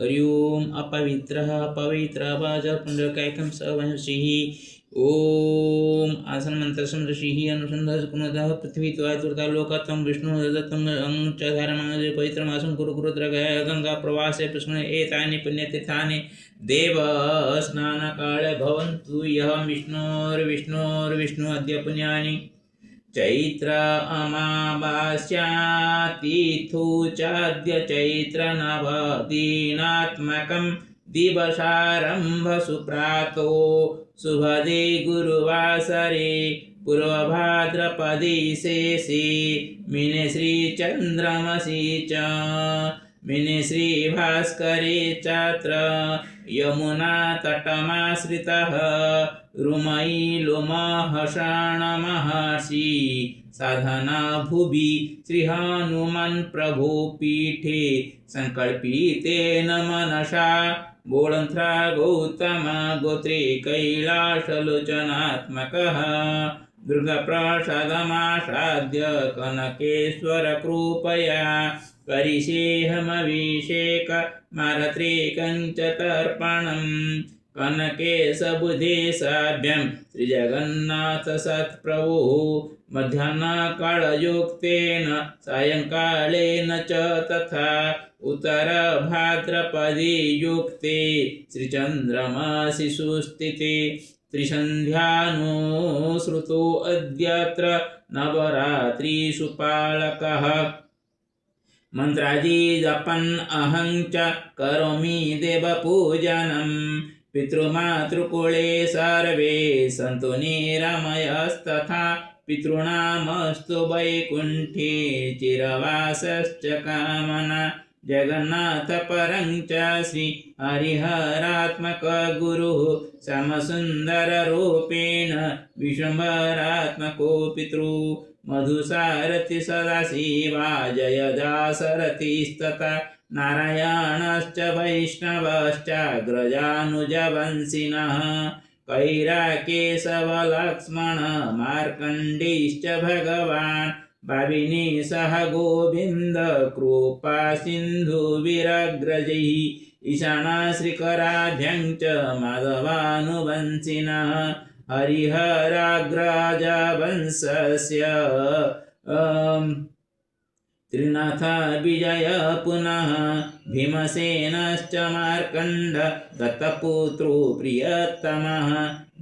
हरि ओम अपवित्रः पवित्रवाचपुण्डकैकं स वंशिः ओम आसन मंत्र ऋषिः अनुसन्धाय कुणतः पृथ्वी त्वायतुर्ता लोकत्वं विष्णु दत्तं च धारमानजे पवित्रमासं कुरु कुरुद्रगय गंगा प्रवासे पुष्कणे एतानि पुण्यतीर्थानि देव स्नानकाले भवन्तु यः विष्णोर्विष्णु अद्य पुण्यानि चैत्र अमावास्या तिथौ चाद्य चैत्र नवदिनात्मकं दिवसारम्भ सुप्रातो शुभदे गुरुवासरे पूर्वभाद्रपदे शेषे मिने श्रीचन्द्रमसि च मिने श्रीभास्करे चात्र यमुना तटमाश्रितः रुमयी लोमहषाण महर्षि साधना भुवि श्री हनुमान प्रभो पीठे संकल्पितेन मनसा बोळंथ्रा गौतम गोत्रे कैलासलोचनात्मकः दुर्गाप्रसादमासाद्य कनकेश्वर कृपया करिष्येऽहमभिषेक मारत्रेकञ्च तर्पणम् कनकेशबुधेशाभ्यां श्रीजगन्नाथ सत्प्रभुः मध्याह्नकालयुक्तेन सायङ्कालेन च तथा उत्तरभाद्रपदे युक्ते श्रीचन्द्रमसि सुस्थिते त्रिसन्ध्यानुसृतो अद्यत्र नवरात्रिषु पालकः मंत्राजी जपन् अहं च करोमि देवपूजनं पितृमातृकुले सर्वे सन्तु निरामयस्तथा पितॄणामस्तु वैकुण्ठे चिरवासश्च कामना जगन्नाथ परं च श्री हरिहरात्मक गुरुः समसुन्दररूपेण विश्वम्भरात्मको पितृ मधुसारथि सदाशिवा जयदासरथिस्तथा नारायणश्च वैष्णवश्चाग्रजानुजवंशिनः कैराकेशवलक्ष्मण मार्कण्डेयश्च भगवान् भाविनी सह गोविन्द कृपा सिन्धुविरग्रजैः ईशाना श्रीकराभ्यं च माधवानुवंशिनः हरिहराग्रजवंशस्य त्रिनाथ विजय पुनः भीमसेनश्च मार्कण्ड दत्तपुत्रो प्रियतमः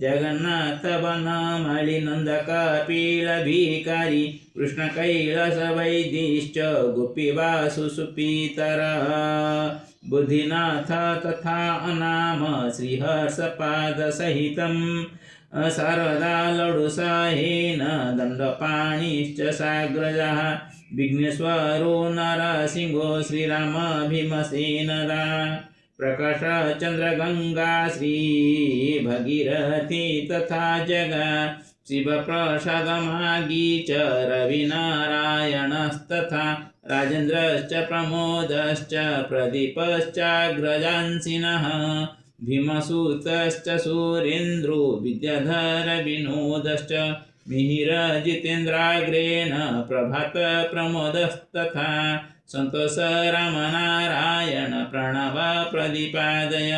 जगन्नाथ वनमालिनन्दकपिलभिकारी कृष्णकैलासवैद्यश्च गोपीवासुसुपीतरः बुद्धिनाथ तथा अनाम श्रीहर्षपादसहितं शारदा लडुसहेन दण्डपाणिश्च साग्रजः विघ्नेश्वरो नरसिंहो श्रीराम भीमसेनदा प्रकाश चंद्रगंगा श्री भगीरथी तथा जगा शिवप्रसाद मागी च रविनारायणस्तथा राजेन्द्रश्च प्रमोदश्च प्रदीपश्चाग्रजांसिनः भीमसूतश्च सुरेन्द्रो विद्याधर विनोदश्च मिहिर जितेन्द्राग्रेण प्रभात प्रमोदस्तथा संतोष रामनारायण प्रणव प्रदीपादय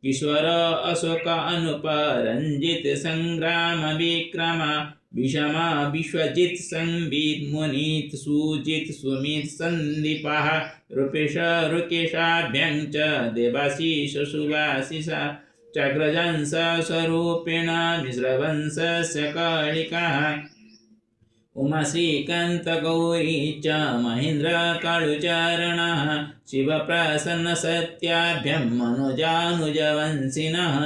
किशोर अशोक अनुप रंजित संग्राम विक्रम विषम विश्वजित संबित मुनीत सुजित सुमित संदीपः रूपेश रुकेशाभ्यं च देवाशीष सुवासिषा चाग्रजांस स्वरूपेण मिश्रवंशस्य कालिकाः उमा श्रीकांत गौरी च महेन्द्र कालुचरणः शिवप्रसन्न सत्याभ्यं मनोजानुजवंशिनः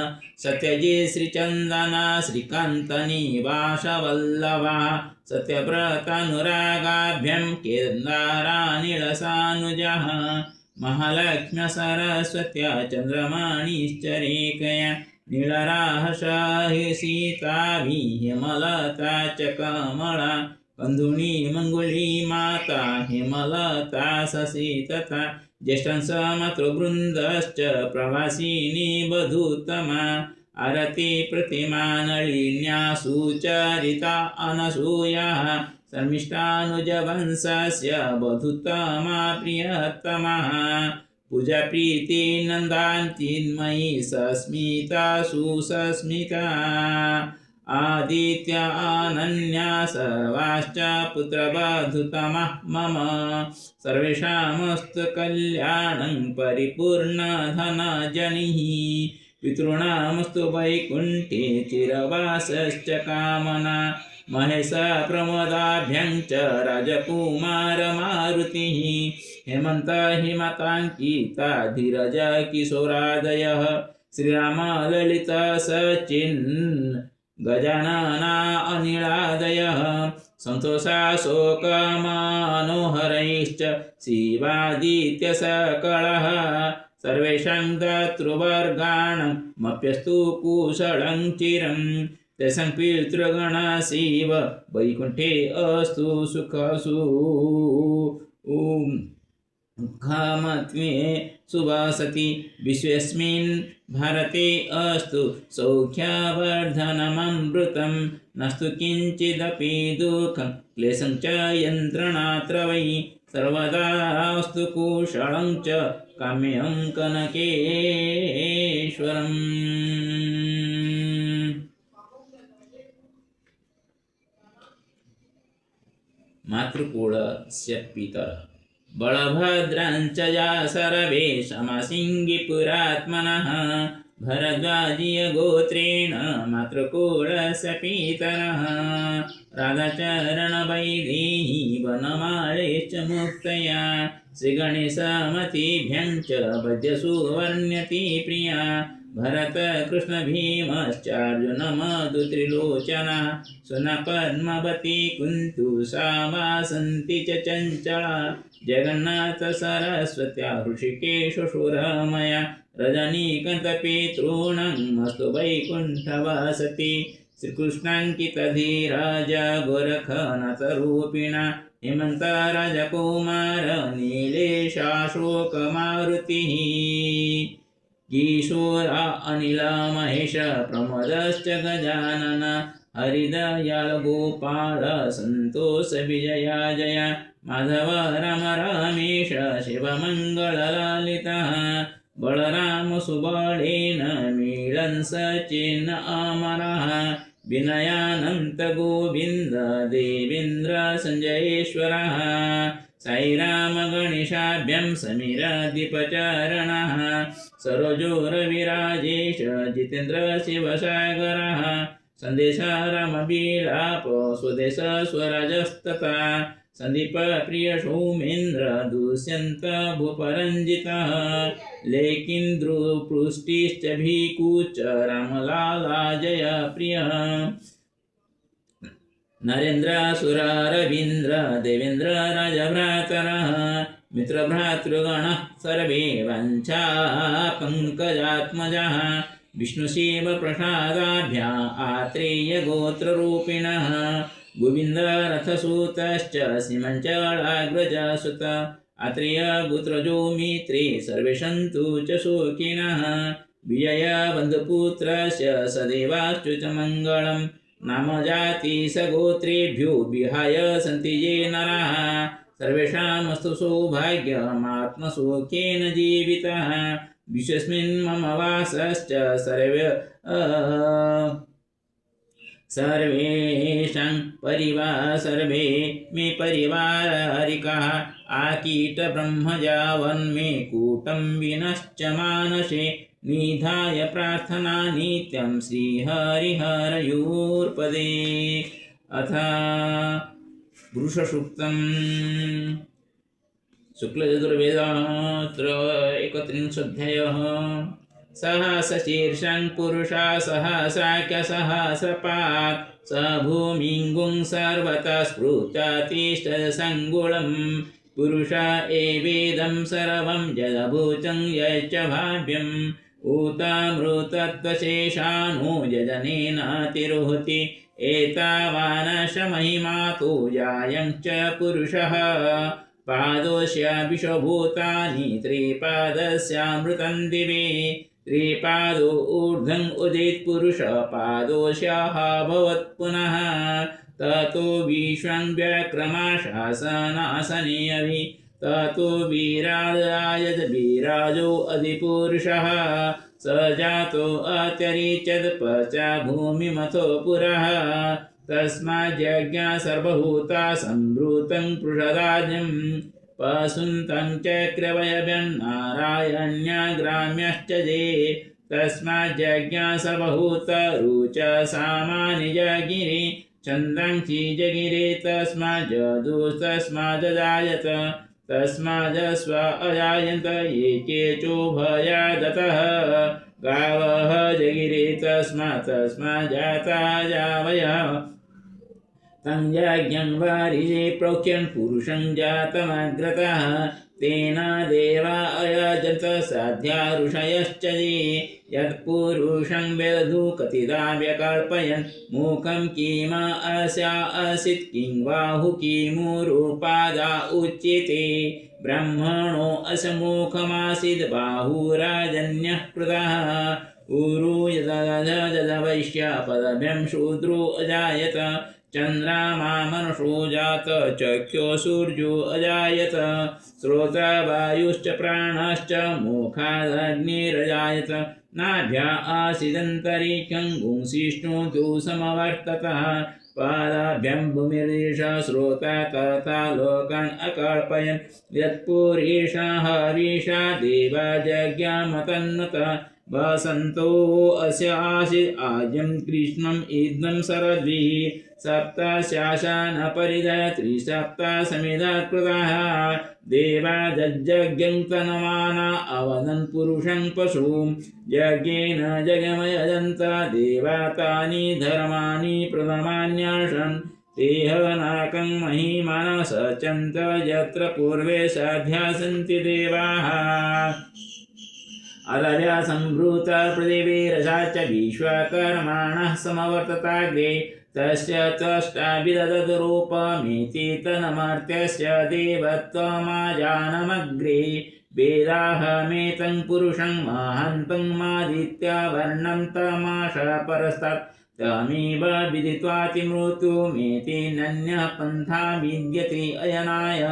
सत्यजित् श्रीचन्दना श्रीकान्तनिवासवल्लभः सत्यव्रतानुरागाभ्यं केदारानिलसानुजः महालक्ष्म्या सरस्वत्या चन्द्रमणिश्च रेखया नीलराहसाहि सीताभिः हेमलता च कमला कंधुनी मंगुली माता हेमलता शशि तथा ज्येष्ठांस मातृवृन्दश्च प्रवासिनी वधूतमा आरती प्रतिमा नलिन्या सुचरिता अनसूयाः शर्मिष्ठानुजवंशस्य वधूतमा प्रियतमः पूजा प्रीति नन्दान्तिन्मयी सस्मिता सुसस्मिता आदित्य अनन्या सर्वाश्च पुत्रवधूतमः मम सर्वेषामस्तु कल्याणं परिपूर्णधनजनिः पितॄणामस्तु वैकुण्ठे चिरवासश्च कामना महेश प्रमोदाभ्यं च राजकुमार मारुतिः हेमन्त हिमताङ्किता धीरज किशोरादयः श्रीराम ललित सचिन् गजानना अनिलादयः सन्तोषाशोकमनोहरैश्च शिवादित्यसकलः सर्वेषां दातृवर्गाणामप्यस्तु कुशलं चिरं तेषां पितृगणः शिव वैकुण्ठे अस्तु सुखसु मुखमत्वे सुवासति विश्वेस्मिन् भारते अस्तु सौख्यवर्धनममृतं नस्तु किञ्चिदपि दुःखं क्लेशं च यन्त्रणात्र वै सर्वदास्तु कुशलं च काम्यं कनकेश्वरम्। मातृकूलस्य पितरः बलभद्राञ्च या सर्वे समसिङ्गिपुरात्मनः भरद्वाजीयगोत्रेण मातृकूलस्य पितरः राधाचरणवैदेही वनमालेश्च मुक्तया श्रीगणेशमतिभ्यं च वैद्यसुवर्ण्यति प्रिया भरत कृष्ण भीमश्चार्जुन मधुत्रिलोचना सुना पद्मावती कुन्तु सा वासन्ति च चञ्चला जगन्नाथ सरस्वत्या ऋषिकेश सुरमया रजनीकान्तपितॄणामस्तु वैकुण्ठवासति श्रीकृष्णाङ्कितधीराज गोरखनाथरूपिणा हेमन्त राजकुमार नीलेशाशोकमारुतिः किशोर अनिल महेश प्रमोदश्च गजानन हरिदयाल गोपाल सन्तोष विजया जय माधव राम रमेश शिवमङ्गललालितः बलराम सुबलेन मीळन् सचिन् अमरः विनयानन्त गोविन्द देवेन्द्र सञ्जयेश्वरः साईराम गणेशाभ्यं समीरदीपचरणः सरोजोरविराजेश जितेन्द्र शिवसागरः सन्देश रामविलाप स्वदेश स्वराजस्तथा संदीप प्रिय सौमेन्द्र दुष्यन्त भूपरञ्जितः लेकिन्द्रुपृष्टिश्च भीकुच रामलाला जय प्रियः नरेन्द्र सुररवीन्द्र देवेन्द्र राजभ्रातरः मित्रभ्रातृगणः सर्वे वाञ्छा पङ्कजात्मजः विष्णुशिवप्रसादाभ्या आत्रेय गोत्ररूपिणः गोविन्द रथसूतश्च सीमञ्चलाग्रजसुत आत्रेय गोत्रजो मित्रे सर्वे सन्तु च सुखिनः विजय बन्धुपुत्रस्य सदैवास्तु च मङ्गलम् नाम जाति सगोत्रेभ्यो विहाय सन्ति ये नरः सर्वेषामस्तु सौभाग्यमात्मसुखेन जीवितः विश्वस्मिन् मम वासश्च सर्वेषां सर्वे मे परिवारिकाः आकीट ब्रह्मजावन्मे कूटं विनश्च मानसे निधाय प्रार्थना नित्यं श्रीहरिहरयोर्पदे। अथ पुरुषसूक्तम् शुक्लयजुर्वेदात्र 31 सहस्रशीर्षं पुरुषा सहस्राख्यसहस्रपात् स भूमिङ्गुं सर्वतः स्पृत्यातिष्ठसङ्गुणं पुरुष एवेदं सर्वं जलभूतं यच्च भाव्यम् उतामृतत्वशेषाणो यजनेनातिरोहति एतावानशमहिमातो यायं च पुरुषः पादोस्य विश्वभूतानि त्रिपादस्यामृतं दिवे त्रिपादो ऊर्ध्वम् उदित् पुरुष पादोस्यः भवत् पुनः ततो विश्वं व्यक्रमाशासनासने ततो वीराजायत वीराजो अधिपुरुषः स जातो अत्यरिच्यत पश्चा भूमिमथो पुरः तस्माज्जज्ञा सर्वभूता सम्भृतं पृषदाज्ञं पशुन्तं चक्रवयव्यन्नारायण्याग्राम्यश्च ये तस्माज्जज्ञा सर्वभूता रुच सामानि जगिरे छन्दांसि जगिरे तस्माज्जदुस्तस्माज्जायत तस्माज्स्व अजायन्त ये केचोभयादतः गावः जगिरे तस्माज्जाता जावयः तं यज्ञं वारिजे प्रोक्ष्यन् पुरुषं जातमग्रतः तेन देवा अयजन्त साध्या ऋषयश्च ये यत्पुरुषं वेदधु कतिदा व्यकल्पयन् मूकं किम अस्या असित् किं बाहु किमुरुपादा उच्यते ब्रह्मणो असमुखमासीद् बाहुराजन्यः कृतः उरु यदवैश्य पदभ्यं शूद्रो अजायत चन्द्रमा मनुषो जात चक्षो सूर्यो अजायत श्रोता वायुश्च प्राणश्च मुखादग्निरजायत नाभ्या आसीदन्तरिक्षं गुंसिष्णु तु समवर्ततः पादाभ्यां भूमिर्देश श्रोता तथा लोकान् अकल्पयन् यत्पुरीषा हरीषा देवा जज्ञामतन्नतः वसन्तो अस्य आसीत् आज्यं कृष्णम् इदं शरद्भिः सप्तशासन त्रिसप्तसमिधात् कृतः देवा जज्ञं तनमाना अवदन् पुरुषं पशुं यज्ञेन जगमयजन्त देवा तानि धर्माणि प्रथमान्यासन् तेहनाकं महिमानः सचन्त यत्र पूर्वे साध्या सन्ति देवाः अदव्या सम्भृता पृथिवी रसा च विश्वकर्माणः समवर्तताग्रे तस्य त्वष्टाभिददरूपमिति तन्मर्त्यस्य देवत्वमाजानमग्रे वेदाहमेतं पुरुषं महान्तं मादित्यवर्णं तमाशा परस्तात् तमेव विदित्वातिमृत्युमेति नन्यः पन्था विद्यते अयनाय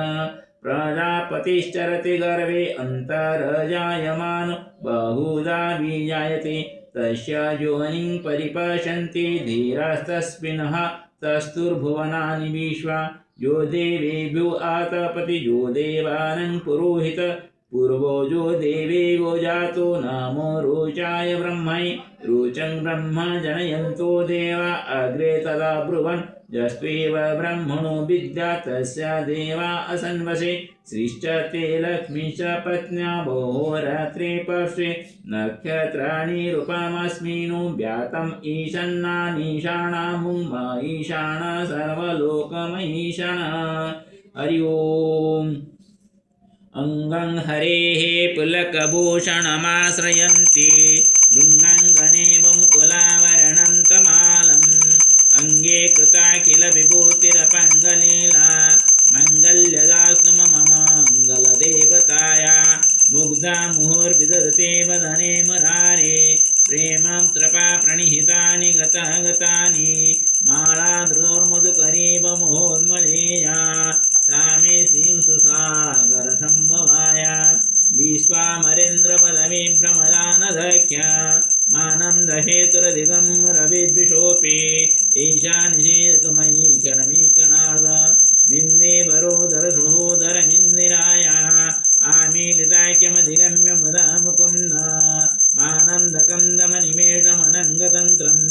प्रजापतिश्चरति गर्भे अन्तर्जायमानो बहुधा विजायते तस्य योनिं परिपश्यन्ति धीरास्तस्मिन्नः तस्तुर्भुवनानि विश्वा यो देवेभ्यो आतपति यो देवानं पुरोहित पूर्वो जो देवेभ्यो जातो नमो रोचाय ब्रह्मणे रोचं ब्रह्म जनयन्तो देवा अग्रे तदा ब्रुवन् यस्त्वेव ब्रह्मणो विद्या तस्य देवा असन्वसे श्रीश्च ते लक्ष्मीश्च पत्न्या भोरात्रे पार्श्वे नक्षत्राणि रूपमस्मिनो व्यातम् ईशानानीशानामुं ईशान सर्वलोकमहीशान हरि ओम् अङ्गं हरेः पुलकभूषणमाश्रयन्ति भृङ्गाङ्गनेव मुकुलावरणं तमालम् अंगे कृता किल विभूतिरपङ्गलीला मङ्गल्यदास्तु मम मङ्गलदेवताया मुग्धा मुहुर्विदधते वदने मुरारे प्रेमं त्रपा प्रणिहितानि गतानि मालाधृर्मधुकरीव मोहोन्मलेया सा मे श्रीं सुसागरसम्भवाया विश्वामरेन्द्रपदवी भ्रमदानधख्या मानन्दहेतुरधिगं रविद्विषोऽपि ईशानिषेधतुमयि क्षणमीक्षणार्ध विन्दे वरोदरसहोदरमिन्दिराया आमीलिताख्यमधिगम्य मुदा मुकुन्द मानन्दकन्दमनिमेषमनङ्गतन्त्रम्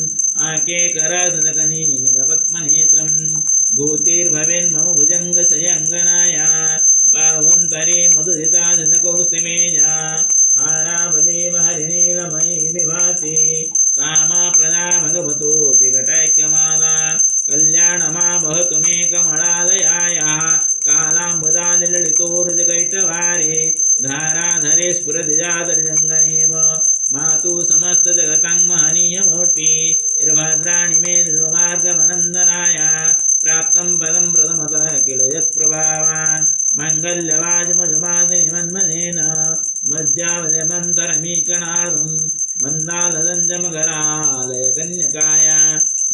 आकेकरसदकनीनिगपद्मनेत्रं भूतिर्भवेन्मम भुजङ्गशयङ्गनाया बाहुन्तरे मधुरिता जनकौस्तमेया हारावलेव हरिनीलमयी विभाति कामप्रदा भगवतोऽपि घटैक्यमाला कल्याणमा वहतु मे कमलालयायाः कालाम्बुदालिललितोरुजगैटवारे धाराधरे स्फुरदिजातर्जङ्गनेव मातु समस्तजगतं महनीयमूर्ति निर्भद्राणि मे मार्गमनन्दनाय प्राप्तं पदं प्रथमतः किल यत्प्रभावान् मङ्गल्यवाजमजुमादिनिमन्मनेन मज्जावजमन्तरमीकणार्धं मन्दालदञ्जमकरालयकन्यकाय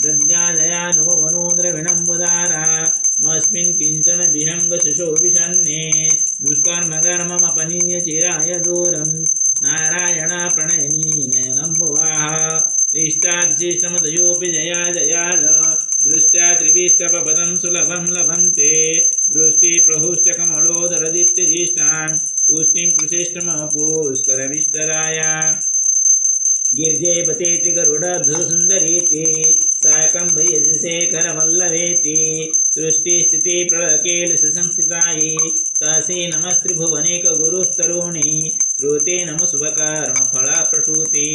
दद्याजयानुभवनो द्रविणम्बुदारा मस्मिन् किञ्चन विहङ्गशिशो विषन्ने दुष्कर्मकर्ममपनीय चिराय दूरं नारायण प्रणयनी नयनं भुवाः इष्टाभिशिष्टमदयोऽपि जया जयाल दृष्ट्या त्रिभिष्टपदं सुलभं लभन्ते दृष्टिप्रहुष्टकमलोदरदीप्तिरिष्टान् पुष्टिं कृशिष्टमपुष्करविष्कराय गिर्जेपतेति गरुडधुसुन्दरीति साकम्भयशेखरवल्लभेति सृष्टिस्थितिप्रलकेलसंस्थितायै तासै नमस्त्रिभुवनेकगुरुस्तरुणी श्रुते नमो शुभकर्मफलप्रसूति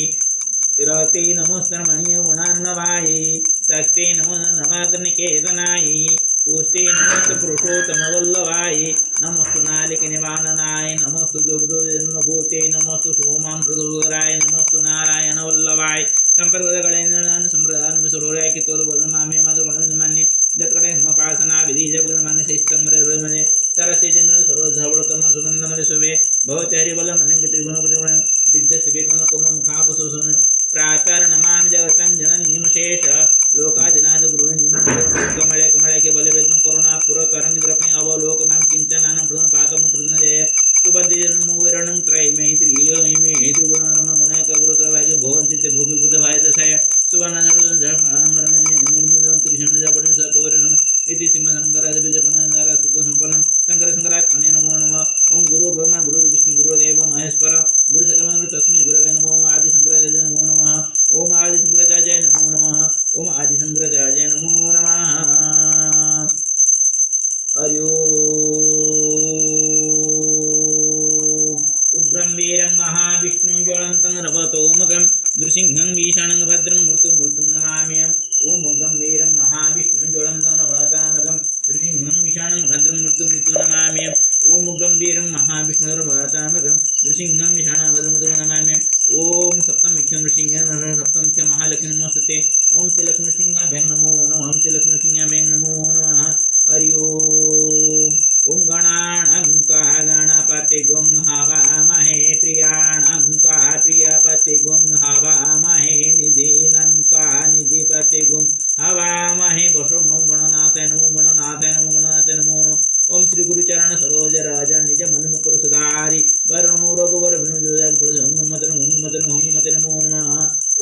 रते नमोस्तरमणीय गुणार्णवायै शक्ते नमो नवद्रनिकेतनायै पुष्टे नमोस्तु पुरुषोत्तमवल्लभाय नमोस्तु नालिकनिवारणाय नमोस्तु दुग्धजन्मभूते नमोस्तु सोमामृतोदराय नमोस्तु नारायणवल्लभाय संपर्कगणेन संप्रदान सरोराय कितोद बदमामे मातृगणमान्य जत्कडे समपासना विधि जगन्मान्य शिष्टमरे रोमने सरस्वतीन सर्वधवळतम सुगंधमले शोभे भवते हरिबल मनंग त्रिगुणपति दिग्धशिवे कनकमं खापसोसम प्रातर नमामि जगतं जननीमशेष लोकादिनाथ गृहिणीमले कमले के बले वेदन करुणा पुरतरंग द्रपै अवलोकमां किंचनानं प्रथम पातम कृतनजय सुबन्ति जन्मविरणं त्रयमैत्रियमैमे त्रिगुणरम गुणकगुरुतभाग्य भवन्ति ते भूमिभूतभायतसय सुवर्णधरुजन्मनिर्मितं त्रिषण्डजपणं सकवरणं इति सिंहशङ्करादिबिजगणनारासुतसम्पन्नं शङ्करशङ्करात्मने नमो नमः ओं गुरु ब्रह्मा गुरु विष्णु गुरुदेव महेश्वर गुरुसकलमनु तस्मै गुरवे नमः ओं आदिशङ्कराचार्य नमो नमः ओं आदिशङ्कराचार्य नमो नमः ओं आदिशङ्कराचार्य नमो नमः हरि ओम उग्रं वीरं महाविष्णुं ज्वलन्तं रवतोमुखं नृसिंहं भीषणं भद्रं मृत्युं नमामि ओम उग्रं वीरं महाविष्णुं ज्वलन्तं रवतोमुखं नृसिंहं भीषणं भद्रं मृत्युं नमामि ओम उग्रं वीरं महाविष्णुं रवतोमुखं नृसिंहं भीषणं भद्रं मृत्युं नमामि ओम सप्तमुख्यं नृसिंहाय सप्तमुख्य महालक्ष्मी नमोस्तुते ओम श्रीलक्ष्मीसिंहाभ्यां नमो नमः ओम श्रीलक्ष्मीसिंहाभ्यां नमो नमः हरि ओम गणानां त्वा गणपतिगुं हवामहे प्रियाणां त्वा प्रियपतिगुं हवामहे निधीनां त्वा निधिपतिगुं हवामहे वसुमो गणनाथाय नमो गणनाथाय नमो गणनाथाय नमो नमः ओम श्री गुरुचरण सरोज राजा निज मनमुकुर सुधारी वरणो रघुवर विनुजोजाग पुरुषोन्मतन नमो नमः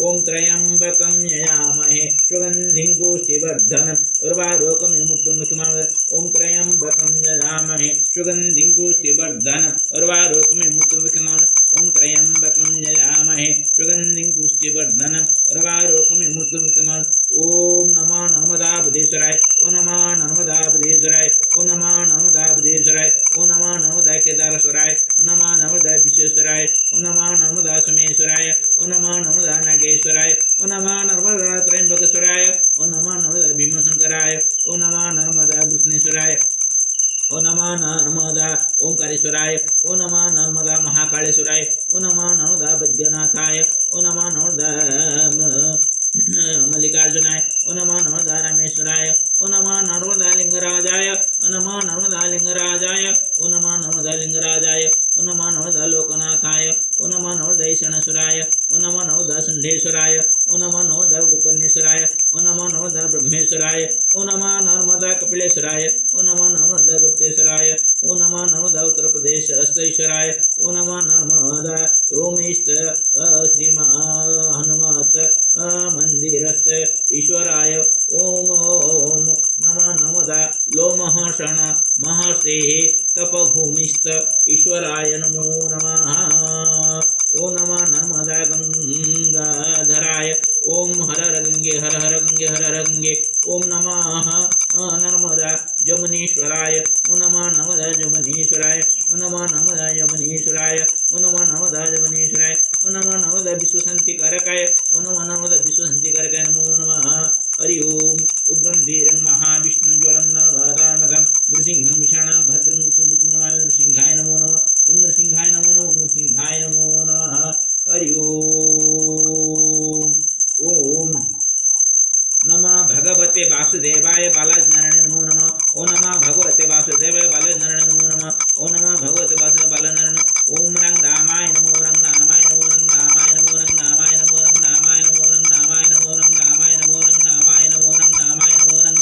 ओम त्र्यंबकं यजामहे सुगन्धिं पुष्टिवर्धनम् उर्वारुकं यमुक्तमुखमाव ओम त्र्यंबकं यजामहे सुगन्धिं पुष्टिवर्धनम् उर्वारुकं यमुक्तमुखमाव ओम त्र्यंबकं यजामहे सुगन्धिं पुष्टिवर्धनम् उर्वारुकं यमुक्तमुखमाव ओम नमः नर्मदाबुधेश्वराय ओम नमः नर्मदाबुधेश्वराय ओम नमः नर्मदाबुधेश्वराय ओम नमः नर्मदा केदारेश्वराय ओम नमः नर्मदा विश्वेश्वराय ओम नमः नर्मदा सोमेश्वराय ओम नमः नर्मदा नागेश्वराय ओम नमः नर्मदा त्र्यंबकेश्वराय ओम नमः नर्मदा भीमशंकराय ओम नमः नर्मदा कृष्णेश्वराय ओ नमः नर्मदा ओंकारेश्वराय ओ नमः नर्मदा महाकालेश्वराय ओ नमः नर्मदा वैद्यनाथाय ओ नमः नर्मदा मल्लिकार्जुनाय ओ नमः नर्मदा रामेश्वराय ओ नमः नर्मदा लिंगराजाय ओ नमः नर्मदा लिंगराजाय ओ नमः नर्मदा लिंगराजाय ओ नमः नर्मदा लोकनाथाय ओ नमः नर्मदा ईशानेश्वराय ओ नमः नर्मदा सुंडेश्वराय ओ नमः नर्मदा गोकर्णेश्वराय ओ नमः नर्मदा ब्रह्मेश्वराय ओ नमः नर्मदा कपिलेश्वराय ओ नमः नर्मदा गुप्तेश्वराय ओ नमः नर्मदा उत्तर प्रदेश अष्टेश्वराय ओ नमः नर्मदा रोमेश्च श्री हनुमत मंदिरस्थ ईश्वराय ओम ओम नमः नर्मदा लोमहर्षण महर्षेः तपभूमिस्थ ईश्वराय नमो नमः ओम नमः नर्मदा गंगाधराय ओम हर हर गंगे हर हर गंगे हर हर गंगे ओम नमः नर्मदा जमुनीश्वराय ओम नमः नर्मदा जमुनीश्वराय ओम नमः नर्मदा जमुनीश्वराय ओम नमः नर्मदा जमुनीश्वराय ओम नमः नर्मदा विश्वशान्तिकारकाय ओम नमः नर्मदा विश्वशान्तिकारकाय नमो नमः हरि ओम उग्रं वीरं महाविष्णुं ज्वलन्तं वरानघं नृसिंहं विषाणं भद्रं मृत्युं नमामि नृसिंहाय नमो नमः ओम नृसिंहाय नमो नमः ओम नृसिंहाय नमो नमः हरि ओम नमः भगवते वासुदेवाय बालाजनारायण नमो नमः ओम नमः भगवते वासुदेवाय बालाजनारायण नमो नमः ओम नमः भगवते वासुदेवाय बालाजनारायण ओम रंग रामाय नमो रंग रामाय नमो रंग रामाय नमो रंग रामाय नमो रंग रामाय नमो रंग रामाय नमो रंग रामाय नमो रंग रामाय नमो रंग रामाय नमो रंग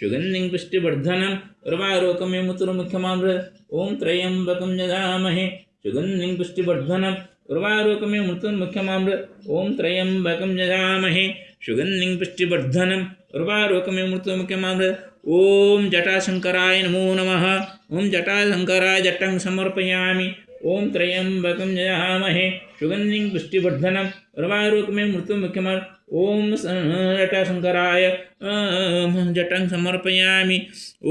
सुगन्धिं पुष्टिवर्धनम् उर्वारुकमिव मृत्युर्मुक्षमामृतम् ॐ त्र्यम्बकं यजामहे सुगन्धिं पुष्टिवर्धनम् उर्वारुकमिव मृत्युर्मुक्षमामृतम् ॐ त्र्यम्बकं यजामहे सुगन्धिं पुष्टिवर्धनम् उर्वारुकमिव मृत्युर्मुक्षमामृतम् ॐ जटाशंकराय नमो नमः ॐ जटाशंकराय जटं समर्पयामि ॐ त्र्यम्बकं यजामहे सुगन्धिं पुष्टिवर्धनम् उर्वारुकमिव मृत्युर्मुक्षमामृतम् ॐ जटाशंकराय जटं समर्पयामि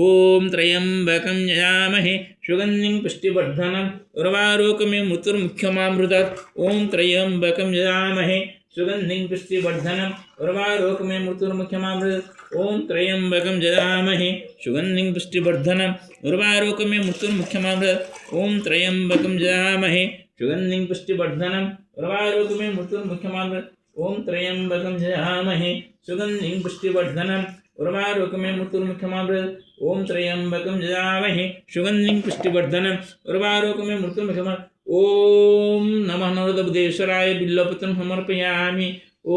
ॐ त्र्यम्बकं यजामहे सुगन्धिं पुष्टिवर्धनम् उर्वारुकमिव मृत्युर्मुक्षमामृतम् ॐ त्र्यम्बकं यजामहे सुगन्धिं पुष्टिवर्धनम् उर्वारुकमिव मृत्युर्मुक्षमामृतम् ॐ त्र्यम्बकं यजामहे सुगन्धिं पुष्टिवर्धनम् उर्वारुकमिव मृत्युर्मुक्षमामृतम् ॐ त्र्यम्बकं यजामहे सुगन्धिं पुष्टिवर्धनम् उर्वारुकमिव मृत्युर्मुक्षमामृतम् ॐ त्र्यम्बकं यजामहे सुगन्धिं पुष्टिवर्धनम् उर्वारुकमिव मृत्युर्मुक्षमामृतम् ॐ त्र्यम्बकं यजामहे सुगन्धिं पुष्टिवर्धनम् उर्वारुकमिव मृत्युर्मुक्षमामृतम् ॐ नमः नरोदबुद्धेश्वराय बिल्वपत्रं समर्पयामि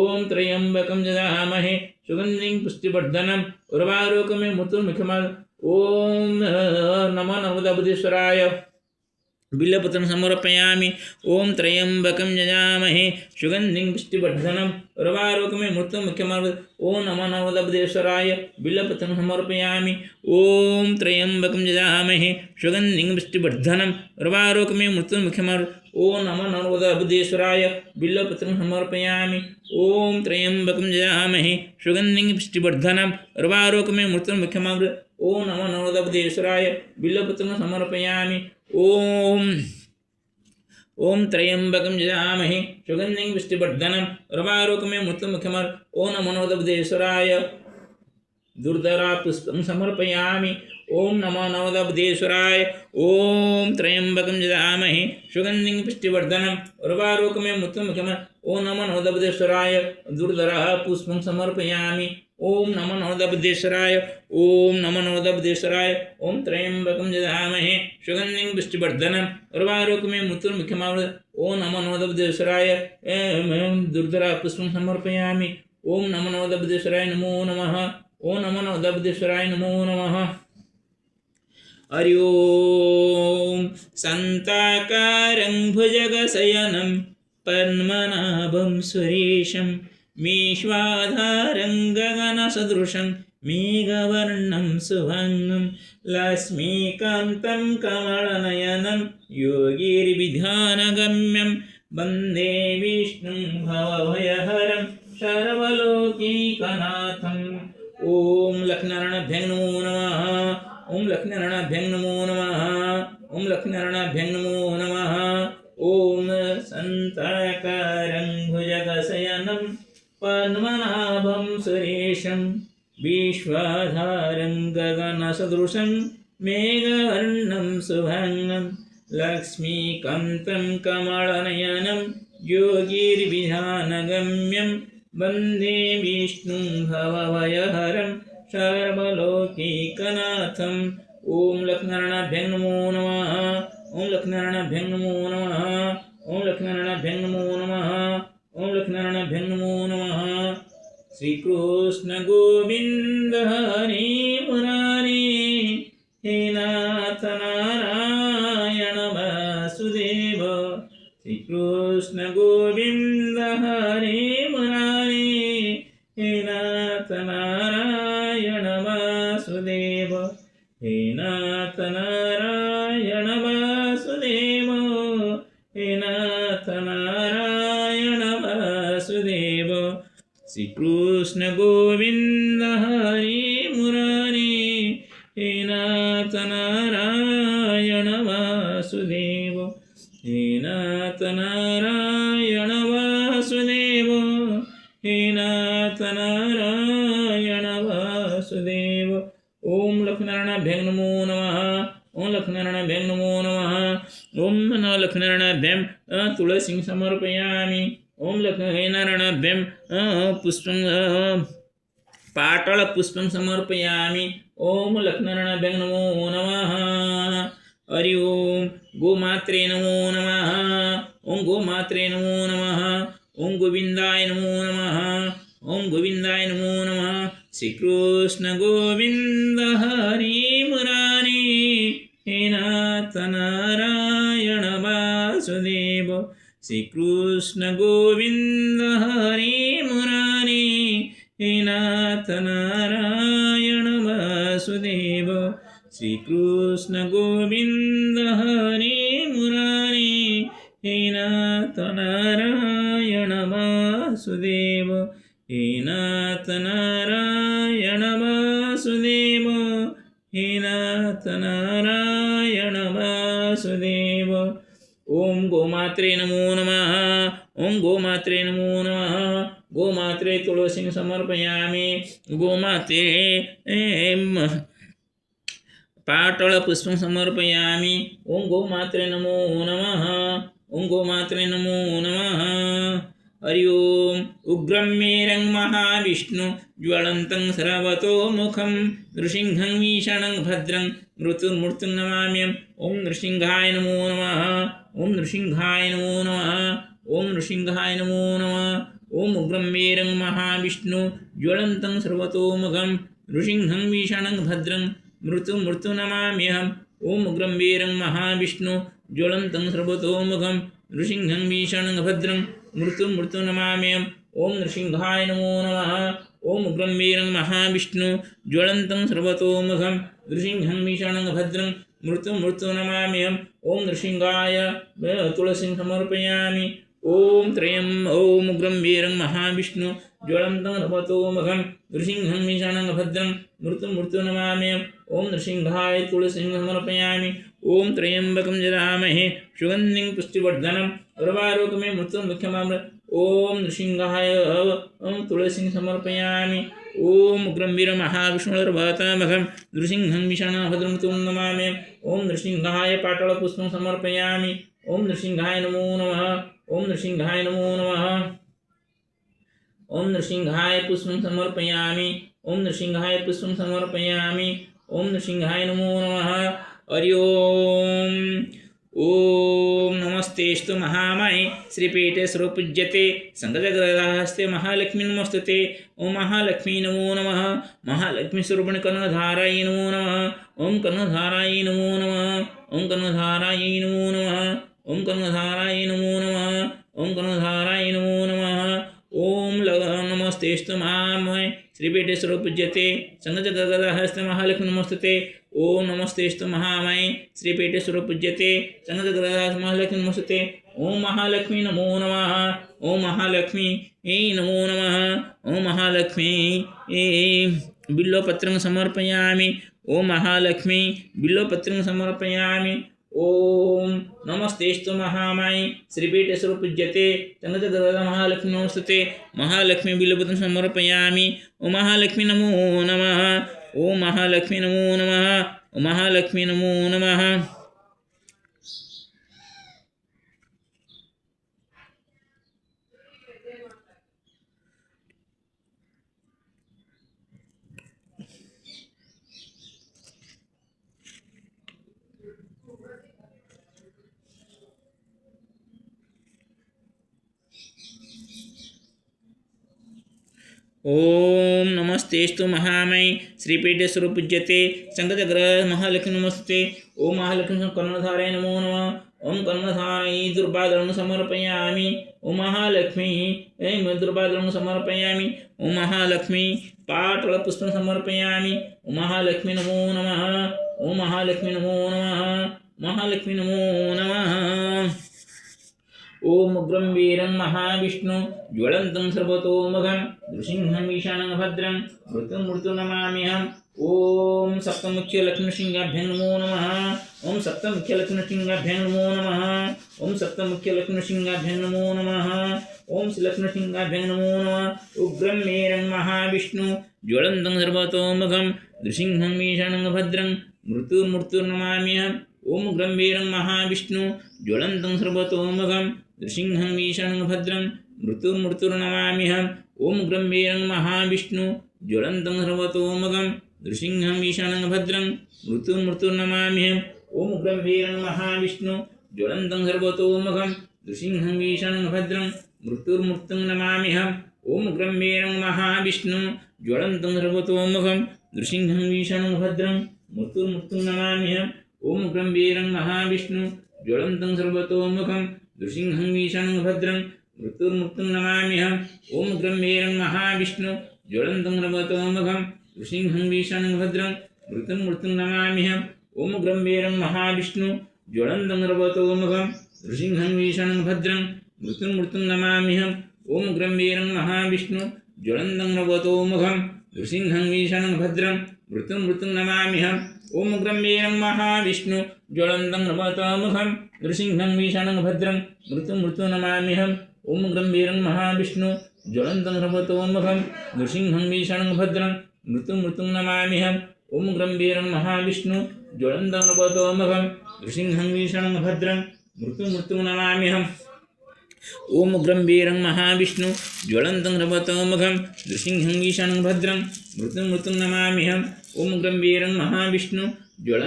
ॐ त्र्यम्बकं यजामहे सुगन्धिं पुष्टिवर्धनम् उर्वारुकमिव मृत्युर्मुक्षमामृतम् ॐ नमः नरोदबुद्धेश्वराय बिल्वपत्रं समर्पयामि ॐ त्र्यम्बकं यजामहे सुगन्धिं पुष्टिवर्धनम् उर्वारुकमिव मृत्युर्मुक्षमामृतम् ॐ नमः नरोदबुद्धेश्वराय बिल्वपत्रं समर्पयामि ॐ त्र्यम्बकं यजामहे सुगन्धिं पुष्टिवर्धनम् उर्वारुकमिव मृत्युर्मुक्षमामृतम् ॐ नमः नरोदबुद्धेश्वराय बिल्वपत्रं समर्पयामि ॐ त्र्यम्बकं यजामहे सुगन्धिं पुष्टिवर्धनम् उर्वारुकमिव मृत्युर्मुक्षमामृतम् ॐ नमः नरोदबुद्धेश्वराय बिल्वपत्रं समर्पयामि ॐ त्र्यम्बकं यजामहे सुगन्धिं पुष्टिवर्धनम् उर्वारुकमिव मृत्युर्मुक्षमामृतम् ॐ नमो नरोदबुद्धेश्वराय दुर्धरा पुष्पं समर्पयामि ॐ नमो नरोदबुद्धेश्वराय ॐ त्र्यम्बकं यजामहे सुगन्धिं पुष्टिवर्धनम् उर्वारुकमिव मृत्युर्मुक्षमामृतम् ॐ नमो नरोदबुद्धेश्वराय दुर्धरा पुष्पं समर्पयामि ॐ नमो नरोदबुद्धेश्वराय ॐ नमो नरोदबुद्धेश्वराय ॐ त्र्यम्बकं यजामहे सुगन्धिं पुष्टिवर्धनम् उर्वारुकमिव मृत्युर्मुक्षमामृतम् ॐ नमो नरोदबुद्धेश्वराय दुर्धरा पुष्पं समर्पयामि ॐ नमो नरोदबुद्धेश्वराय नमो नमः ॐ नमो नरोदबुद्धेश्वराय नमो नमः हरि ओम शान्ताकारं भुजगशयनं पद्मनाभं सुरेशं विश्वाधारं गगनसदृशं मेघवर्णं शुभाङ्गं लक्ष्मीकान्तं कमलनयनं योगिर्विध्यानगम्यं वन्दे विष्णुं भवभयहरं सर्वलोकैकनाथम् ॐ लक्ष्मीनारायणाभ्यां नमो नमः ॐ लक्ष्मीनारायणाभ्यां नमो नमः ॐ लक्ष्मीनारायणाभ्यां नमो नमः ॐ शान्ताकारं भुजगशयनं पद्मनाभं सुरेशं विश्वाधारं गगनसदृशं मेघवर्णं शुभाङ्गं लक्ष्मीकान्तं कमलनयनं योगिर्विध्यानगम्यं वन्दे विष्णुं भवभयहरं सर्वलोकैकनाथम् ॐ लक्ष्मीनारायणाभ्यां नमो नमः ॐ लक्ष्मीनारायणाभ्यां नमो नमः ॐ लक्ष्मीनारायणाभ्यां नमो नमः ॐ लक्ष्मीनारायणाभ्यां नमो नमः श्रीकृष्ण गोविन्द हरे मुरारे हे नाथ नारायण वासुदेव श्रीकृष्ण गोविन्द हरे मुरारे हे नाथ नारायण वासुदेव हे नाथ नारायण वासुदेव हे नाथ नारायण वासुदेव श्रीकृष्ण गोविन्द हरे मुरारे हे नाथ नारायण वासुदेव हे नाथ नारायण वासुदेव हे नाथ नारायण वासुदेव ॐ लक्ष्मीनारायणाभ्यां नमो नमः ॐ लक्ष्मीनारायणाभ्यां नमो नमः ॐ नमो लक्ष्मीनारायणाभ्यां तुलसीं समर्पयामि ॐ लक्ष्मीनारायणाभ्यां पुष्पं पाटलपुष्पं समर्पयामि ॐ लक्ष्मीनारायणाभ्यां नमो नमः हरि ओम गोमात्रे नमो नमः ॐ गोमात्रे नमो नमः ॐ गोविन्दाय नमो नमः ॐ गोविन्दाय नमो नमः श्रीकृष्ण गोविंद हरि मुरारी हे नाथ नारायण वासुदेव श्रीकृष्ण गोविंद हरि मुरारी हे नाथ नारायण वासुदेव श्रीकृष्ण गोविंद हरि मुरारी हे नाथ नारायण वासुदेव हे नाथ नारायण वासुदेव हे नाथ नारायण वासुदेव ओम गोमात्रे नमो नमः ओम गोमात्रे नमो नमः गोमात्रे तुलसीं समर्पयामि गोमात्रे पाटलपुष्पं समर्पयामि ओम गोमात्रे नमो नमः ओम गोमात्रे नमो नमः हरि ओम उग्रं वीरं महाविष्णु ज्वलन्तं सर्वतोमुखं नृसिंहं भीषणं भद्रं मृत्युर्मृत्युं नमाम्यहम् ओम नृसिंहाय नमो नमः ओम नृसिंहाय नमो नमः ओम नृसिंहाय नमो नमः ओम उग्रं वीरं महाविष्णु ज्वलन्तं सर्वतोमुखं नृसिंहं भीषणं भद्रं मृत्युर्मृत्युं नमाम्यहम् ओम उग्रं वीरं महाविष्णु ज्वलन्तं सर्वतोमुखं नृसिंहं भीषणं भद्रं मृत्युर्मृत्युं नमाम्यहम् ओम नृसिंहाय नमो नमः ओम उग्रं वीरं महाविष्णु ज्वलन्तं सर्वतोमुखं नृसिंहं भीषणं भद्रं मृत्युर्मृत्युं नमाम्यहम् ओम नृसिंहाय तुलसीं समर्पयामि ओम उग्रं वीरं महाविष्णु ज्वलन्तं सर्वतोमुखं नृसिंहं भीषणं भद्रं मृत्युर्मृत्युं नमाम्यहम् ओम नृसिंहाय तुलसीं समर्पयामि ओम त्र्यंबकं यजामहे सुगन्धिं पुष्टिवर्धनम् उर्वारुकमेव मृत्युर्मुख्यमामृतम् ओम नृसिंहाय तुलसीं समर्पयामि ओम उग्रं वीरं महाविष्णुर्वातामहं नृसिंहं भीषणं भद्रं नमाम्यहम् ओम नृसिंहाय पाटलपुष्पं समर्पयामि ओम नृसिंहाय नमो नमः ओम नृसिंहाय नमो नमः ओम नृसिंहाय पुष्पं समर्पयामि ओम नृसिंहाय पुष्पं समर्पयामि ओम नृसिंहाय नमो नमः हरि ओम ओम नमस्तेस्तु महामाये श्रीपीठे सर्वपूज्यते संगजगदाहस्ते महालक्ष्मी नमस्तुते ओम महालक्ष्मी नमो नमः महालक्ष्मी स्वरूपिणी कर्णधारायै नमो नमः ओम कर्णधारायै नमो नमः ओम कर्णधारायै नमो नमः ओम कर्णधारायै नमो नमः ओम कर्णधारायै नमो नमः ओम नमस्तेस्तु महामाये श्रीपीठे सर्वपूज्यते संगजगदाहस्ते महालक्ष्मी नमस्तुते ओम नमस्तेस्तु महामाये श्रीपीठे सर्वपूज्यते संगजगदाहस्ते महालक्ष्मी नमस्तुते ओम महालक्ष्मी नमो नमः ओम महालक्ष्मी नमो नमः ओम महालक्ष्मी बिल्वपत्रं समर्पयामि ओम महालक्ष्मी बिल्वपत्रं समर्पयामि ओम नमस्तेस्तु महामाये श्रीपीठे सर्वपूज्यते संगजगदा महालक्ष्मी नमस्तुते महालक्ष्मी बिल्वपत्रं समर्पयामि ओम महालक्ष्मी नमो नमः ओम महालक्ष्मी नमो नमः ओम महालक्ष्मी नमो नमः ओम नमस्तेस्तु महामाये श्रीपीठे सर्वपूज्यते संगजग्रह महालक्ष्मी नमस्ते ओम महालक्ष्मी कर्णधाराय नमो नमः ओम कर्णधारायै दुर्वादनं समर्पयामि ओम महालक्ष्मी दुर्वादनं समर्पयामि ओम महालक्ष्मी पाटलपुष्पं समर्पयामि ओम महालक्ष्मी नमो नमः ओम महालक्ष्मी नमो नमः महालक्ष्मी नमो नमः ओम उग्रं वीरं महाविष्णु ज्वलन्तं सर्वतोमुखं नृसिंहं भीषणं भद्रं मृत्युर्मृत्युं नमाम्यहम् ओम सप्तमुख्यलक्ष्मीसिंहाभ्यां नमो नमः ओम सप्तमुख्यलक्ष्मीसिंहाभ्यां नमो नमः ओम सप्तमुख्यलक्ष्मीसिंहाभ्यां नमो नमः ओम श्रीलक्ष्मीसिंहाभ्यां नमो नमः उग्रं वीरं महाविष्णु ज्वलन्तं सर्वतोमुखं नृसिंहं भीषणं भद्रं मृत्युर्मृत्युर्नमाम्यहम् ओम उग्रं वीरं महाविष्णु ज्वलन्तं सर्वतोमुखं नृसिंहं भीषणं भद्रं मृत्युर्मृत्युर्नमाम्यहम् ओम उग्रं वीरं महाविष्णु ज्वलन्तं सर्वतोमुखं नृसिंहं भीषणं भद्रं मृत्युर्मृत्युर्नमाम्यहम् ओम उग्रं वीरं महाविष्णु ज्वलन्तं सर्वतोमुखं नृसिंहं भीषणं भद्रं मृत्युर्मृत्युं नमाम्यहम् ओम गंभीरं महाविष्णु ज्वलन्तं सर्वतोमुखं नृसिंहं भीषणं भद्रं मृत्युर्मृत्युं नमाम्यहम् ओम गंभीरं महाविष्णु ज्वलन्तं सर्वतोमुखं नृसिंहं भीषणं भद्रं मृत्युर्मृत्युं नमाम्यहम् ओम गंभीरं महाविष्णु ज्वलन्तं सर्वतोमुखं नृसिंहं भीषणं भद्रं मृत्युर्मृत्युं नमाम्यहम् ओम गंभीरं महाविष्णु ज्वलन्तं सर्वतोमुखं नृसिंहं भीषणं भद्रं मृत्युर्मृत्युं नमाम्यहम् ओम गंभीरं महाविष्णु ज्वलन्तं सर्वतोमुखं नृसिंहं भीषणं भद्रं मृत्युर्मृत्युं नमाम्यहम् ओम गंभीरं महाविष्णु ज्वलन्तं सर्वतोमुखं नृसिंहं भीषणं भद्रं मृत्युर्मृत्युं नमाम्यहम् ओम गंभीरं महाविष्णु ज्वलन्तं सर्वतोमुखं नृसिंहं भीषणं भद्रं मृत्युर्मृत्युं नमाम्यहम् ओम गंभीरं महाविष्णु ज्वलन्तं सर्वतोमुखं नृसिंहं भीषणं भद्रं मृत्युर्मृत्युं नमाम्यहम् ओम गंभीरं महाविष्णु ज्वलन्तं सर्वतोमुखं नृसिंहं भीषणं भद्रं मृत्युर्मृत्युं नमाम्यहम् ओम गंभीरं महाविष्णु ज्वलन्तं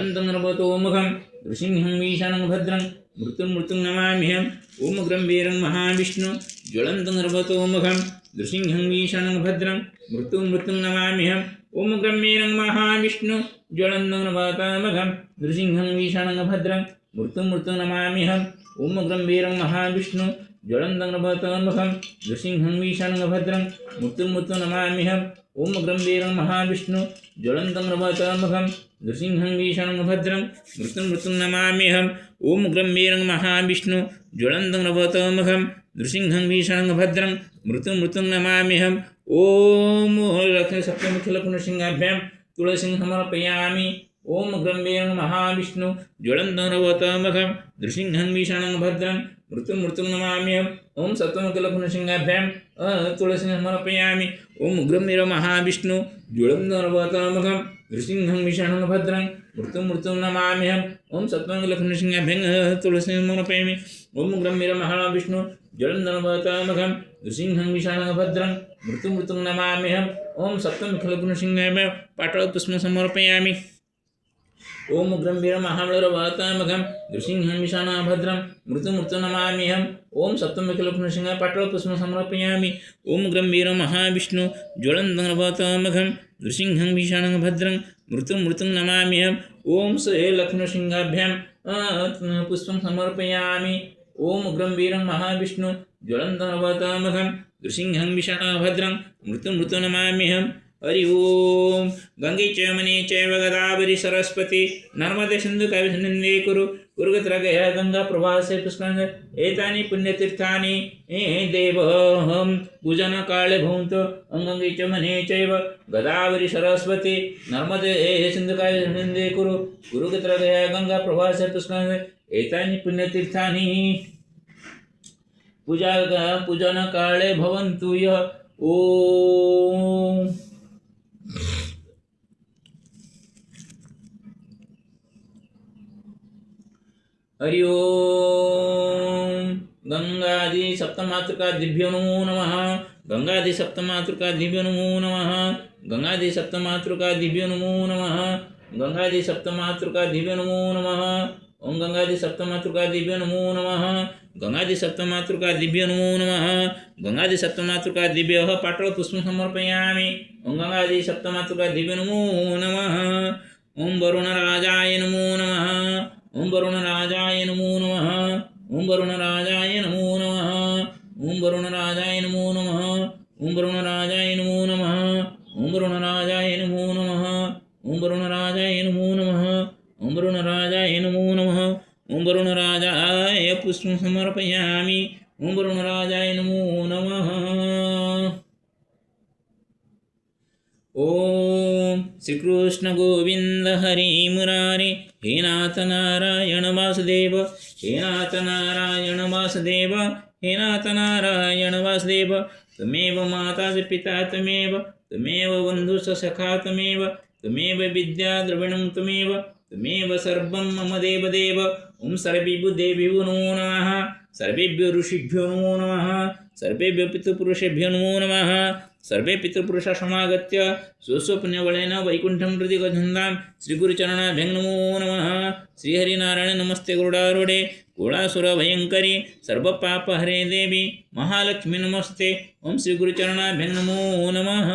सर्वतोमुखं नृसिंहं भीषणं भद्रं मृत्युर्मृत्युं नमाम्यहम् ओम गंभीरं महाविष्णु ज्वलन्तं सर्वतोमुखं नृसिंहं भीषणं भद्रं मृत्युर्मृत्युं नमाम्यहम् ओम गंभीरं महाविष्णु ज्वलन्तं सर्वतोमुखं नृसिंहं भीषणं भद्रं मृत्युर्मृत्युं नमाम्यहम् ओम गंभीरं महाविष्णु ज्वलन्तं सर्वतोमुखं नृसिंहं भीषणं भद्रं मृत्युर्मृत्युं नमाम्यहम् ओम गंभीरं महाविष्णु ज्वलन्तं सर्वतोमुखं नृसिंहं भीषणं भद्रं मृत्युर्मृत्युं नमाम्यहम् ओम गंभीरं महाविष्णु ज्वलन्तं सर्वतोमुखं नृसिंहं भीषणं भद्रं मृत्युर्मृत्युं नमाम्यहम् ओम सप्तमुखलक्ष्मणसिंहाभ्यां तुलसीं समर्पयामि ओम गंभीरं महाविष्णु ज्वलन्तं सर्वतोमुखं नृसिंहं भीषणं भद्रं मृत्युर्मृत्युं नमाम्यहम् ओम सप्तमुखलक्ष्मणसिंहाभ्यां तुलसीं समर्पयामि ओम गंभीरं महाविष्णु ज्वलन्तं सर्वतोमुखं नृसिंहं भीषणं भद्रं मृत्युर्मृत्युं नमाम्यहम् ओम सप्तमुखलक्ष्मणसिंहाभ्यां तुलसीं समर्पयामि ओम गंभीरं महाविष्णु ज्वलन्तं सर्वतोमुखं नृसिंहं भीषणं भद्रं मृत्युर्मृत्युं नमाम्यहम् ओम सप्तमुखलक्ष्मणसिंहाभ्यां पाटलपुष्पं समर्पयामि ओम गंभीरं महाबलवतामघं नृसिंहं भीषणं भद्रं मृत्युर्मृत्युं नमाम्यहम् ओम सप्तमुखलक्ष्मणसिंहाय पाटलपुष्पं समर्पयामि ओम गंभीरं महाविष्णु ज्वलन्तं सर्वतोमुखं नृसिंहं भीषणं भद्रं मृत्युर्मृत्युं नमाम्यहम् ओम लक्ष्मणसिंहाभ्यां पुष्पं समर्पयामि ओम गंभीरं महाविष्णु ज्वलन्तं सर्वतोमुखं नृसिंहं भीषणं भद्रं मृत्युर्मृत्युं नमाम्यहम् हरि ओम गंगे च यमुने चैव गोदावरी सरस्वती नर्मदे सिन्धु कावेरी कुरु कुरुगत्रगया गंगा प्रवासे पुष्करं एतानि पुण्यतीर्थानि देवहं पूजन काले भवन्तु गंगे च यमुने चैव गोदावरी सरस्वती नर्मदे सिन्धु कावेरी कुरु कुरुगत्रगया गंगा प्रवासे पुष्करं एतानि पुण्यतीर्थानि पूजन काले भवन्तु यः ओम हरि ओम गंगादि सप्तमातृका दिव्यो नमो नमः गंगादि सप्तमातृका दिव्यो नमो नमः गंगादि सप्तमातृका दिव्यो नमो नमः गंगादि सप्तमातृका दिव्यो नमो नमः ओम गंगादि सप्तमातृका दिव्यो नमो नमः गंगादि सप्तमातृका दिव्यो नमो नमः गंगादि सप्तमातृका दिव्यः पाटलपुष्पं समर्पयामि ओम गंगादि सप्तमातृका दिव्यो नमो नमः ओम वरुणराजाय नमो नमः ओम वरुणराजाय नमो नमः ओम वरुणराजाय नमो नमः ओम वरुणराजाय नमो नमः ओम वरुणराजाय नमो नमः ओम वरुणराजाय नमो नमः ओम वरुणराजाय नमो नमः ओम वरुणराजाय नमो नमः ओम वरुणराजाय पुष्पं समर्पयामि ओम वरुणराजाय नमो नमः ओम श्री कृष्ण गोविंद हरि मुरारी हे नाथ नारायण वासुदेव हे नाथ नारायण वासुदेव हे नाथ नारायण वासुदेव त्वमेव माता च पिता त्वमेव बन्धुश्च सखा त्वमेव विद्या द्रविणं त्वमेव सर्वं मम देवदेव ओम सर्वेभ्यो देवेभ्यो नमो नमः सर्वेभ्यो ऋषिभ्यो नमो नमः सर्वेभ्यो पितृपुरुषेभ्यो नमो नमः सर्वे पितृपुरुषा समागत्य स्वस्वपुण्यबलेन वैकुण्ठं प्रति गच्छन्तां श्रीगुरुचरणाभ्यं नमो नमः। श्रीहरिनारायण नमस्ते गरुडारूढे कुलासुरभयङ्करी सर्वपापहरे देवी महालक्ष्मी नमस्ते। ओम श्रीगुरुचरणाभ्यं नमो नमः।